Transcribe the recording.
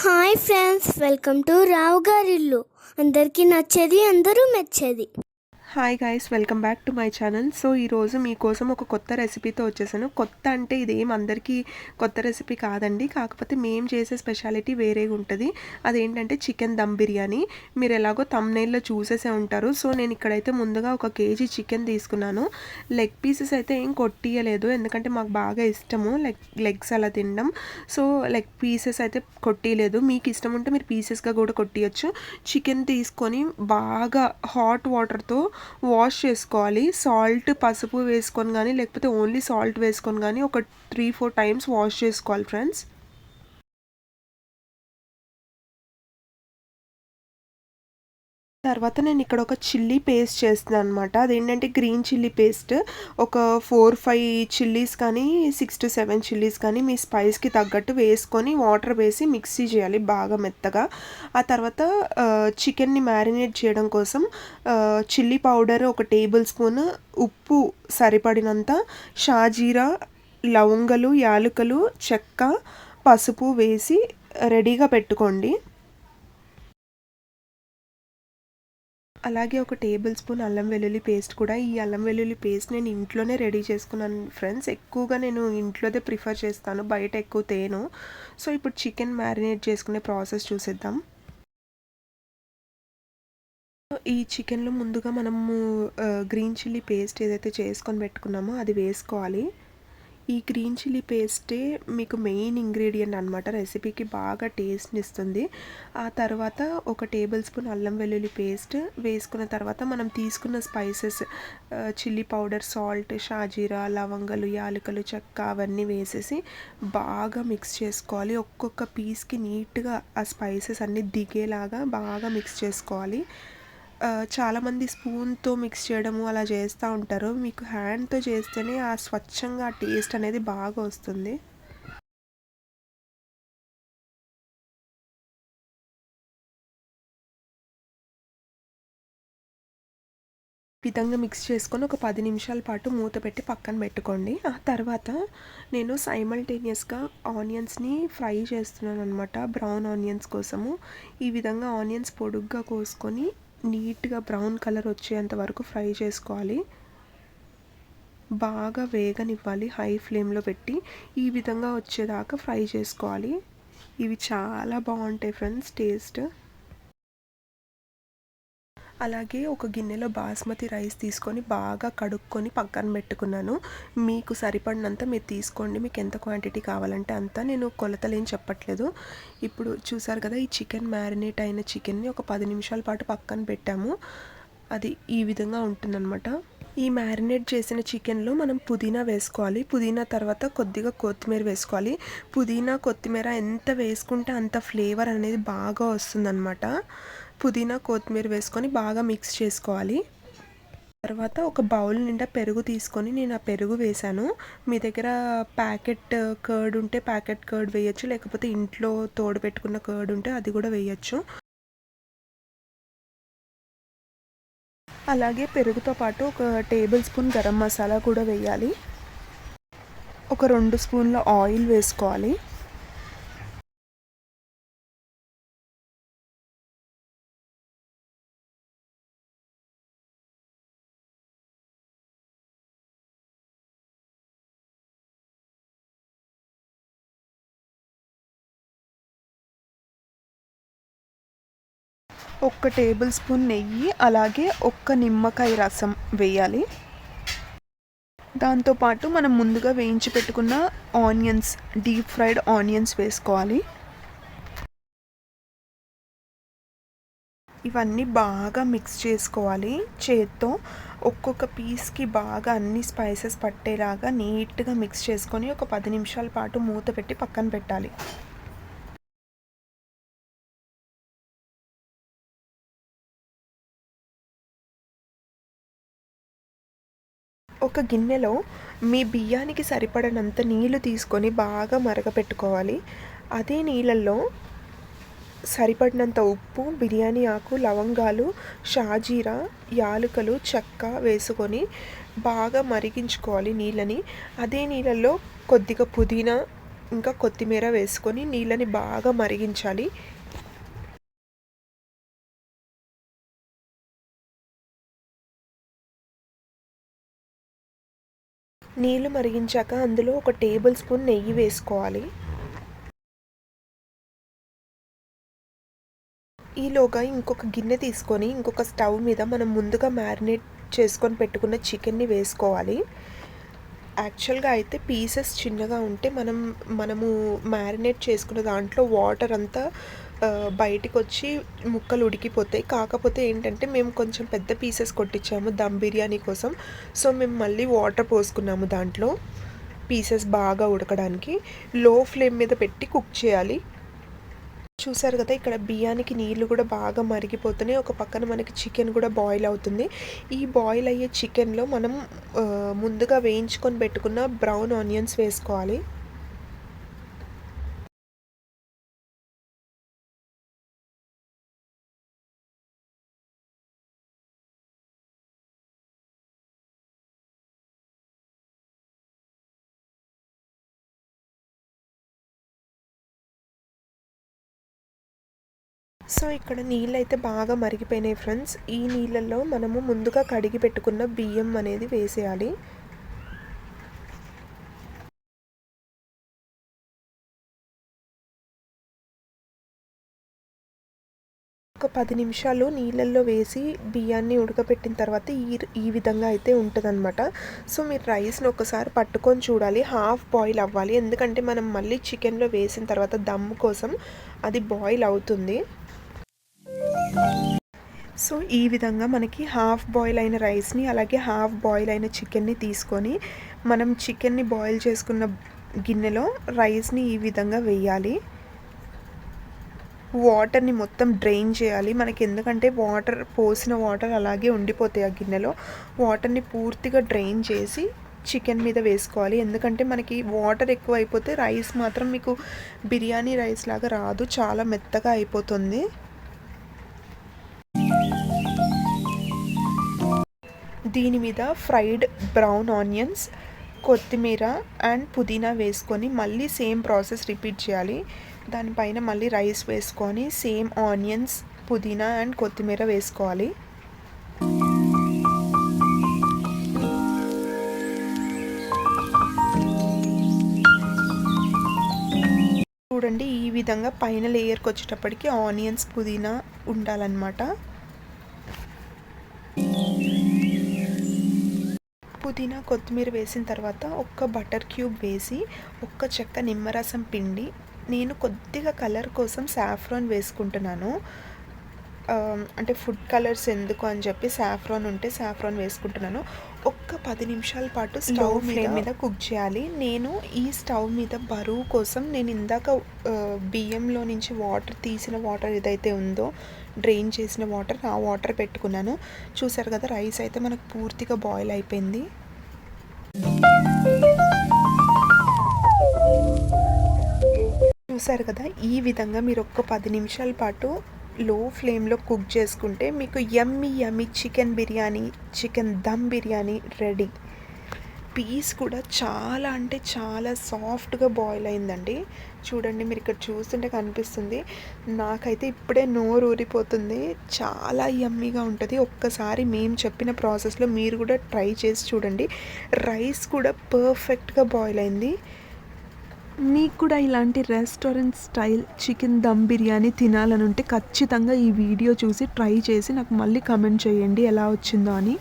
Hi friends, welcome to Rao గారిల్లు. అందరికీ నచ్చేది, అందరూ మెచ్చేది. Hi guys, welcome back to my channel. So ఈరోజు మీకోసం ఒక కొత్త రెసిపీతో వచ్చేసాను. కొత్త అంటే ఇదేం అందరికీ కొత్త రెసిపీ కాదండి, కాకపోతే మేము చేసే స్పెషాలిటీ వేరేగా ఉంటుంది. అదేంటంటే చికెన్ దమ్ బిర్యానీ. మీరు ఎలాగో థంబ్నెయిల్లో చూసేసే ఉంటారు. సో నేను ఇక్కడైతే ముందుగా 1 కేజీ చికెన్ తీసుకున్నాను. లెగ్ పీసెస్ అయితే ఏం కొట్టియలేదు, ఎందుకంటే మాకు బాగా ఇష్టము లెగ్స్ అలా తినడం. సో లెగ్ పీసెస్ అయితే కొట్టియలేదు. మీకు ఇష్టం ఉంటే మీరు పీసెస్గా కూడా కొట్టియచ్చు. చికెన్ తీసుకొని బాగా హాట్ వాటర్తో వాష్ చేసుకోవాలి. సాల్ట్, పసుపు వేసుకొని కానీ లేకపోతే ఓన్లీ సాల్ట్ వేసుకొని కానీ ఒక 3-4 టైమ్స్ వాష్ చేసుకోవాలి ఫ్రెండ్స్. తర్వాత నేను ఇక్కడ ఒక చిల్లీ పేస్ట్ చేస్తున్నాను అనమాట. అదేంటంటే గ్రీన్ చిల్లీ పేస్ట్. ఒక 4-5 చిల్లీస్ కానీ 6-7 చిల్లీస్ కానీ మీ స్పైస్కి తగ్గట్టు వేసుకొని వాటర్ వేసి మిక్సీ చేయాలి బాగా మెత్తగా. ఆ తర్వాత చికెన్ని మ్యారినేట్ చేయడం కోసం చిల్లీ పౌడర్ 1 టేబుల్ స్పూన్, ఉప్పు సరిపడినంత, షాజీరా, లవంగలు, యాలకులు, చెక్క, పసుపు వేసి రెడీగా పెట్టుకోండి. అలాగే 1 టేబుల్ స్పూన్ అల్లం వెల్లుల్లి పేస్ట్ కూడా. ఈ అల్లం వెల్లుల్లి పేస్ట్ నేను ఇంట్లోనే రెడీ చేసుకున్నాను ఫ్రెండ్స్. ఎక్కువగా నేను ఇంట్లోదే ప్రిఫర్ చేస్తాను, బయట ఎక్కువ తేను. సో ఇప్పుడు చికెన్ మ్యారినేట్ చేసుకునే ప్రాసెస్ చూసేద్దాం. ఈ చికెన్లో ముందుగా మనము గ్రీన్ చిల్లీ పేస్ట్ ఏదైతే చేసుకొని పెట్టుకున్నామో అది వేసుకోవాలి. ఈ గ్రీన్ చిల్లీ పేస్టే మీకు మెయిన్ ఇంగ్రీడియంట్ అనమాట, రెసిపీకి బాగా టేస్ట్ని ఇస్తుంది. ఆ తర్వాత 1 టేబుల్ స్పూన్ అల్లం వెల్లుల్లి పేస్ట్ వేసుకున్న తర్వాత మనం తీసుకున్న స్పైసెస్, చిల్లీ పౌడర్, సాల్ట్, షాజీరా, లవంగలు, యాలకులు, చెక్క అవన్నీ వేసేసి బాగా మిక్స్ చేసుకోవాలి. ఒక్కొక్క పీస్కి నీట్గా ఆ స్పైసెస్ అన్నీ దిగేలాగా బాగా మిక్స్ చేసుకోవాలి. చాలామంది స్పూన్తో మిక్స్ చేయడము అలా చేస్తూ ఉంటారు. మీకు హ్యాండ్తో చేస్తేనే ఆ స్వచ్ఛంగా ఆ టేస్ట్ అనేది బాగా వస్తుంది. విధంగా మిక్స్ చేసుకొని ఒక 10 నిమిషాల పాటు మూత పెట్టి పక్కన పెట్టుకోండి. ఆ తర్వాత నేను సైమల్టేనియస్గా ఆనియన్స్ని ఫ్రై చేస్తున్నాను అనమాట, బ్రౌన్ ఆనియన్స్ కోసము. ఈ విధంగా ఆనియన్స్ పొడుగ్గా కోసుకొని నీట్గా బ్రౌన్ కలర్ వచ్చేంత వరకు ఫ్రై చేసుకోవాలి. బాగా వేగనివ్వాలి హై ఫ్లేమ్లో పెట్టి. ఈ విధంగా వచ్చేదాకా ఫ్రై చేసుకోవాలి. ఇవి చాలా బాగుంటాయి ఫ్రెండ్స్ టేస్ట్. అలాగే ఒక గిన్నెలో బాస్మతి రైస్ తీసుకొని బాగా కడుక్కొని పక్కన పెట్టుకున్నాను. మీకు సరిపడినంత మీరు తీసుకోండి, మీకు ఎంత క్వాంటిటీ కావాలంటే అంత. నేను కొలతలేం చెప్పట్లేదు. ఇప్పుడు చూసారు కదా, ఈ చికెన్ మ్యారినేట్ అయిన చికెన్ని ఒక 10 నిమిషాల పాటు పక్కన పెట్టాము. అది ఈ విధంగా ఉంటుందన్నమాట. ఈ మ్యారినేట్ చేసిన చికెన్లో మనం పుదీనా వేసుకోవాలి. పుదీనా తర్వాత కొద్దిగా కొత్తిమీర వేసుకోవాలి. పుదీనా, కొత్తిమీర ఎంత వేసుకుంటే అంత ఫ్లేవర్ అనేది బాగా వస్తుందన్నమాట. పుదీనా, కొత్తిమీర వేసుకొని బాగా మిక్స్ చేసుకోవాలి. తర్వాత ఒక బౌల్ నిండా పెరుగు తీసుకొని నేను ఆ పెరుగు వేశాను. మీ దగ్గర ప్యాకెట్ కర్డ్ ఉంటే ప్యాకెట్ కర్డ్ వేయచ్చు, లేకపోతే ఇంట్లో తోడు పెట్టుకున్న కర్డ్ ఉంటే అది కూడా వేయచ్చు. అలాగే పెరుగుతో పాటు 1 టేబుల్ స్పూన్ గరం మసాలా కూడా వేయాలి. ఒక 2 స్పూన్ల ఆయిల్ వేసుకోవాలి. ఒక టేబుల్ స్పూన్ నెయ్యి, అలాగే 1 నిమ్మకాయ రసం వేయాలి. దాంతోపాటు మనం ముందుగా వేయించి పెట్టుకున్న ఆనియన్స్, డీప్ ఫ్రైడ్ ఆనియన్స్ వేసుకోవాలి. ఇవన్నీ బాగా మిక్స్ చేసుకోవాలి చేత్తో. ఒక్కొక్క పీస్కి బాగా అన్ని స్పైసెస్ పట్టేలాగా నీట్గా మిక్స్ చేసుకొని ఒక 10 నిమిషాల పాటు మూత పెట్టి పక్కన పెట్టాలి. ఒక గిన్నెలో మీ బియ్యానికి సరిపడనంత నీళ్లు తీసుకొని బాగా మరగపెట్టుకోవాలి. అదే నీళ్ళల్లో సరిపడినంత ఉప్పు, బిర్యానీ ఆకు, లవంగాలు, షాజీరా, యాలకులు, చెక్క వేసుకొని బాగా మరిగించుకోవాలి నీళ్ళని. అదే నీళ్ళల్లో కొద్దిగా పుదీనా, ఇంకా కొత్తిమీర వేసుకొని నీళ్ళని బాగా మరిగించాలి. నీళ్ళు మరిగించాక అందులో ఒక టేబుల్ స్పూన్ నెయ్యి వేసుకోవాలి. ఈలోగా ఇంకొక గిన్నె తీసుకొని ఇంకొక స్టవ్ మీద మనం ముందుగా మ్యారినేట్ చేసుకొని పెట్టుకున్న చికెన్ని వేసుకోవాలి. యాక్చువల్గా అయితే పీసెస్ చిన్నగా ఉంటే మనము మ్యారినేట్ చేసుకున్న దాంట్లో వాటర్ అంతా బయటికి వచ్చి ముక్కలు ఉడికిపోతాయి. కాకపోతే ఏంటంటే మేము కొంచెం పెద్ద పీసెస్ కొట్టించాము దమ్ బిర్యానీ కోసం. సో మేము మళ్ళీ వాటర్ పోసుకున్నాము దాంట్లో పీసెస్ బాగా ఉడకడానికి. లో ఫ్లేమ్ మీద పెట్టి కుక్ చేయాలి. చూసారు కదా, ఇక్కడ బియ్యానికి నీళ్ళు కూడా బాగా మరిగిపోతున్నాయి. ఒక పక్కన మనకి చికెన్ కూడా బాయిల్ అవుతుంది. ఈ బాయిల్ అయ్యే చికెన్లో మనం ముందుగా వేయించుకొని పెట్టుకున్న బ్రౌన్ ఆనియన్స్ వేసుకోవాలి. సో ఇక్కడ నీళ్ళైతే బాగా మరిగిపోయినాయి ఫ్రెండ్స్. ఈ నీళ్ళల్లో మనము ముందుగా కడిగి పెట్టుకున్న బియ్యం అనేది వేసేయాలి. ఒక 10 నిమిషాలు నీళ్ళల్లో వేసి బియ్యాన్ని ఉడకపెట్టిన తర్వాత ఈ విధంగా అయితే ఉంటుందన్నమాట. సో మీరు రైస్ని ఒకసారి పట్టుకొని చూడాలి, హాఫ్ బాయిల్ అవ్వాలి. ఎందుకంటే మనం మళ్ళీ చికెన్లో వేసిన తర్వాత దమ్ కోసం అది బాయిల్ అవుతుంది. సో ఈ విధంగా మనకి హాఫ్ బాయిల్ అయిన రైస్ని అలాగే హాఫ్ బాయిల్ అయిన చికెన్ని తీసుకొని మనం చికెన్ని బాయిల్ చేసుకున్న గిన్నెలో రైస్ని ఈ విధంగా వేయాలి. వాటర్ని మొత్తం డ్రైన్ చేయాలి మనకి, ఎందుకంటే పోసిన వాటర్ అలాగే ఉండిపోతాయి ఆ గిన్నెలో. వాటర్ని పూర్తిగా డ్రైన్ చేసి చికెన్ మీద వేసుకోవాలి. ఎందుకంటే మనకి వాటర్ ఎక్కువ అయిపోతే రైస్ మాత్రం మీకు బిర్యానీ రైస్ లాగా రాదు, చాలా మెత్తగా అయిపోతుంది. దీని మీద ఫ్రైడ్ బ్రౌన్ ఆనియన్స్, కొత్తిమీర అండ్ పుదీనా వేసుకొని మళ్ళీ సేమ్ ప్రాసెస్ రిపీట్ చేయాలి. దానిపైన మళ్ళీ రైస్ వేసుకొని సేమ్ ఆనియన్స్, పుదీనా అండ్ కొత్తిమీర వేసుకోవాలి. చూడండి, ఈ విధంగా పైన లేయర్కి వచ్చేటప్పటికి ఆనియన్స్, పుదీనా ఉండాలన్నమాట. పుదీనా, కొత్తిమీర వేసిన తర్వాత ఒక్క బటర్ క్యూబ్ వేసి ఒక్క చెక్క నిమ్మరసం పిండి, నేను కొద్దిగా కలర్ కోసం సాఫ్రాన్ వేసుకుంటున్నాను. అంటే ఫుడ్ కలర్స్ ఎందుకు అని చెప్పి సాఫ్రాన్ ఉంటే సాఫ్రాన్ వేసుకుంటున్నాను. ఒక్క 10 నిమిషాల పాటు స్టవ్ మీద కుక్ చేయాలి. నేను ఈ స్టవ్ మీద బరువు కోసం నేను ఇందాక బియ్యంలో నుంచి తీసిన వాటర్ ఏదైతే ఉందో డ్రైన్ చేసిన వాటర్, ఆ వాటర్ పెట్టుకున్నాను. చూసారు కదా, రైస్ అయితే మనకు పూర్తిగా బాయిల్ అయిపోయింది. చూసారు కదా, ఈ విధంగా మీరు ఒక్క 10 నిమిషాల పాటు లో ఫ్లేమ్లో కుక్ చేసుకుంటే మీకు yummy chicken biryani, chicken dum biryani ready. Piece కూడా చాలా అంటే చాలా సాఫ్ట్గా బాయిల్ అయిందండి. చూడండి, మీరు ఇక్కడ చూస్తుంటే కనిపిస్తుంది. నాకైతే ఇప్పుడే నోరు ఊరిపోతుంది. చాలా యమ్మీగా ఉంటుంది. ఒక్కసారి మేము చెప్పిన ప్రాసెస్లో మీరు కూడా ట్రై చేసి చూడండి. రైస్ కూడా పర్ఫెక్ట్గా బాయిల్ అయింది. మీకు కూడా ఇలాంటి restaurant style chicken dum biryani తినాలని ఉంటే ఖచ్చితంగా ఈ వీడియో చూసి ట్రై చేసి నాకు మళ్ళీ కమెంట్ చేయండి ఎలా వచ్చిందో అని.